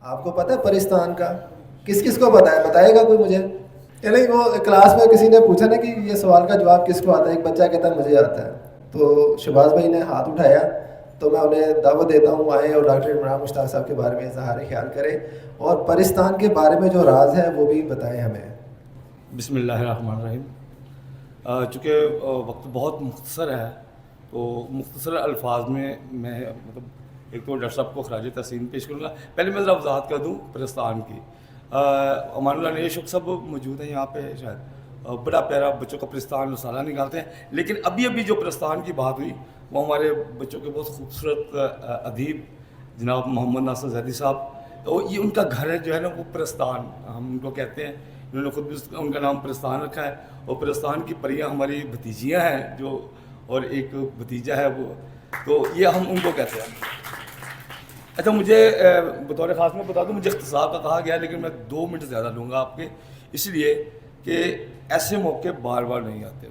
آپ کو پتہ ہے پرستان کا کس کس کو پتہ ہے؟ بتائے گا کوئی مجھے؟ کہ نہیں وہ کلاس میں کسی نے پوچھا نا کہ یہ سوال کا جواب کس کو آتا ہے، ایک بچہ کہتا ہے مجھے آتا ہے، تو شہباز بھائی نے ہاتھ اٹھایا، تو میں انہیں دعوت دیتا ہوں آئیں اور ڈاکٹر عمران مشتاق صاحب کے بارے میں اظہار خیال کریں اور پرستان کے بارے میں جو راز ہے وہ بھی بتائیں ہمیں۔ بسم اللہ الرحمن الرحیم۔ چونکہ وقت بہت مختصر ہے تو مختصر الفاظ میں مطلب ایک تو ڈاکٹر صاحب کو خراج تحسین پیش کروں گا۔ پہلے میں ذرا وضاحت کر دوں پرستان کی۔ امان اللہ نیشک سب موجود ہیں یہاں پہ، شاید بڑا پیارا بچوں کا پرستان رسالہ نکالتے ہیں، لیکن ابھی جو پرستان کی بات ہوئی وہ ہمارے بچوں کے بہت خوبصورت ادیب جناب محمد ناصر زیدی صاحب، تو یہ ان کا گھر ہے جو ہے نا وہ پرستان ہم ان کو کہتے ہیں، انہوں نے خود بھی ان کا نام پرستان رکھا ہے، اور پرستان کی پریاں ہماری بھتیجیاں ہیں جو، اور ایک بھتیجا ہے وہ، تو یہ ہم ان کو کہتے ہیں۔ اچھا مجھے بطور خاص میں بتا دوں، مجھے اختصار کا کہا گیا لیکن میں 2 منٹ زیادہ لوں گا آپ کے، اس لیے کہ ایسے موقع بار بار نہیں آتے۔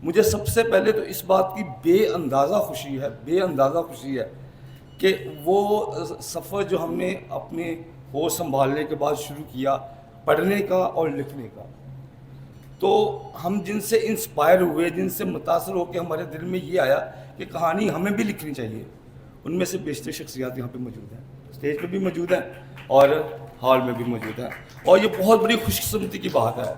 مجھے سب سے پہلے تو اس بات کی بے اندازہ خوشی ہے کہ وہ سفر جو ہم نے اپنے ہوش سنبھالنے کے بعد شروع کیا پڑھنے کا اور لکھنے کا، تو ہم جن سے انسپائر ہوئے، جن سے متاثر ہو کے ہمارے دل میں یہ آیا کہ کہانی ہمیں بھی لکھنی چاہیے، ان میں سے بیشتر شخصیات یہاں پہ موجود ہیں، اسٹیج پہ بھی موجود ہیں اور ہال میں بھی موجود ہیں، اور یہ بہت بڑی خوش قسمتی کی بات ہے۔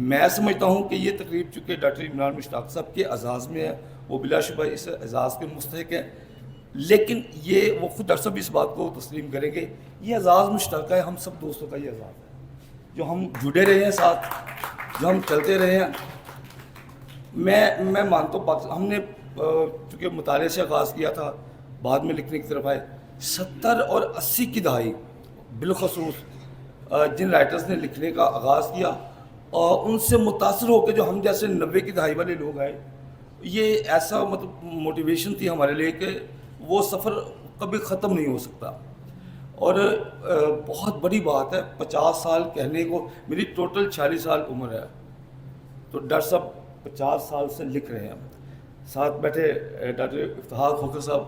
میں سمجھتا ہوں کہ یہ تقریب چونکہ ڈاکٹر عمران مشتاق صاحب کے اعزاز میں ہے، وہ بلا شبہ اس اعزاز کے مستحق ہیں، لیکن یہ وہ خود ڈاکٹر صاحب اس بات کو تسلیم کریں گے، یہ اعزاز مشترکہ ہے ہم سب دوستوں کا، یہ اعزاز ہے جو ہم جڑے رہے ہیں ساتھ، جو ہم چلتے رہے ہیں۔ میں مانتا ہوں ہم نے چونکہ مطالعے سے آغاز کیا تھا، بعد میں لکھنے کی طرف آئے، 70 اور 80 کی دہائی بالخصوص جن رائٹرز نے لکھنے کا آغاز کیا اور ان سے متاثر ہو کے جو ہم جیسے 90 کی دہائی والے لوگ آئے، یہ ایسا مطلب موٹیویشن تھی ہمارے لیے کہ وہ سفر کبھی ختم نہیں ہو سکتا۔ اور بہت بڑی بات ہے 50 سال کہنے کو، میری ٹوٹل 46 سال عمر ہے، تو ڈاکٹر صاحب 50 سال سے لکھ رہے ہیں، ساتھ بیٹھے ڈاکٹر افتخار کھوکھر صاحب،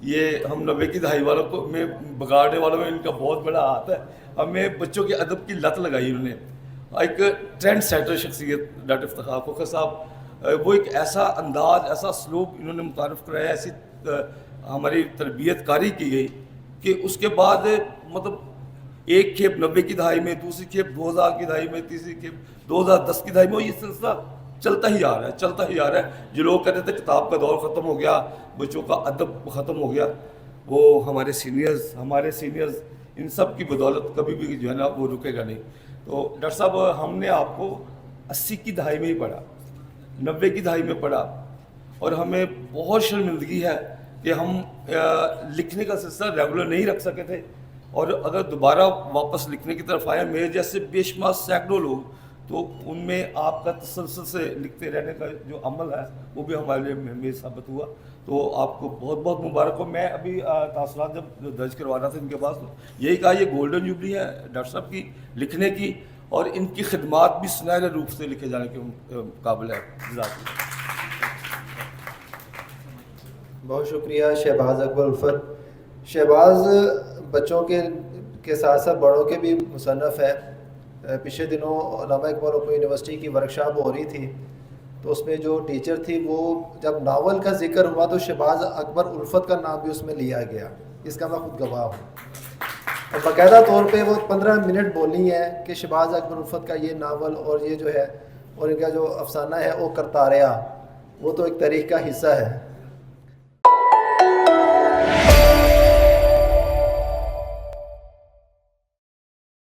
یہ ہم 90 کی دہائی والوں کو میں بگاڑنے والوں میں ان کا بہت بڑا ہاتھ ہے، ہمیں بچوں کے ادب کی لت لگائی انہوں نے، ایک ٹرینڈ سیٹر شخصیت ڈاکٹر افتخار کھوکھر صاحب، وہ ایک ایسا انداز، ایسا اسلوب انہوں نے متعارف کرایا، ایسی ہماری تربیت کاری کی گئی کہ اس کے بعد مطلب ایک کھیپ 90 کی دہائی میں، دوسری کھیپ 2000 کی دہائی میں، تیسری کھیپ 2010 کی دہائی میں، یہ سلسلہ چلتا ہی آ رہا ہے۔ جو لوگ کہتے تھے کتاب کا دور ختم ہو گیا، بچوں کا ادب ختم ہو گیا، وہ ہمارے سینئرز ان سب کی بدولت کبھی بھی جو ہے نا وہ رکے گا نہیں۔ تو ڈاکٹر صاحب ہم نے آپ کو 80 کی دہائی میں ہی پڑھا، 90 کی دہائی میں پڑھا، اور ہمیں بہت شرمندگی ہے کہ ہم لکھنے کا سلسلہ ریگولر نہیں رکھ سکے تھے، اور اگر دوبارہ واپس لکھنے کی طرف آئے، میرے جیسے بے شمار سینکڑوں لوگ، تو ان میں آپ کا تسلسل سے لکھتے رہنے کا جو عمل ہے وہ بھی ہمارے لیے مہم ثابت ہوا، تو آپ کو بہت بہت مبارک ہو۔ میں ابھی تاثرات جب درج کروا رہا تھا ان کے پاس، یہی کہا یہ گولڈن جوبلی ہے ڈاکٹر صاحب کی لکھنے کی، اور ان کی خدمات بھی سنہرے روپ سے لکھے جانے کے قابل ہے۔ بہت شکریہ شہباز اکبر الفت۔ شہباز بچوں کے ساتھ ساتھ بڑوں کے بھی مصنف ہے۔ پچھلے دنوں علامہ اقبال اوپن یونیورسٹی کی ورکشاپ ہو رہی تھی، تو اس میں جو ٹیچر تھی وہ جب ناول کا ذکر ہوا تو شہباز اکبر الفت کا نام بھی اس میں لیا گیا، اس کا میں خود گواہ ہوں، اور باقاعدہ طور پہ وہ 15 منٹ بولی ہے کہ شہباز اکبر الفت کا یہ ناول اور یہ جو ہے اور ان کا جو افسانہ ہے وہ کرتاریہ، وہ تو ایک تاریخ کا حصہ ہے۔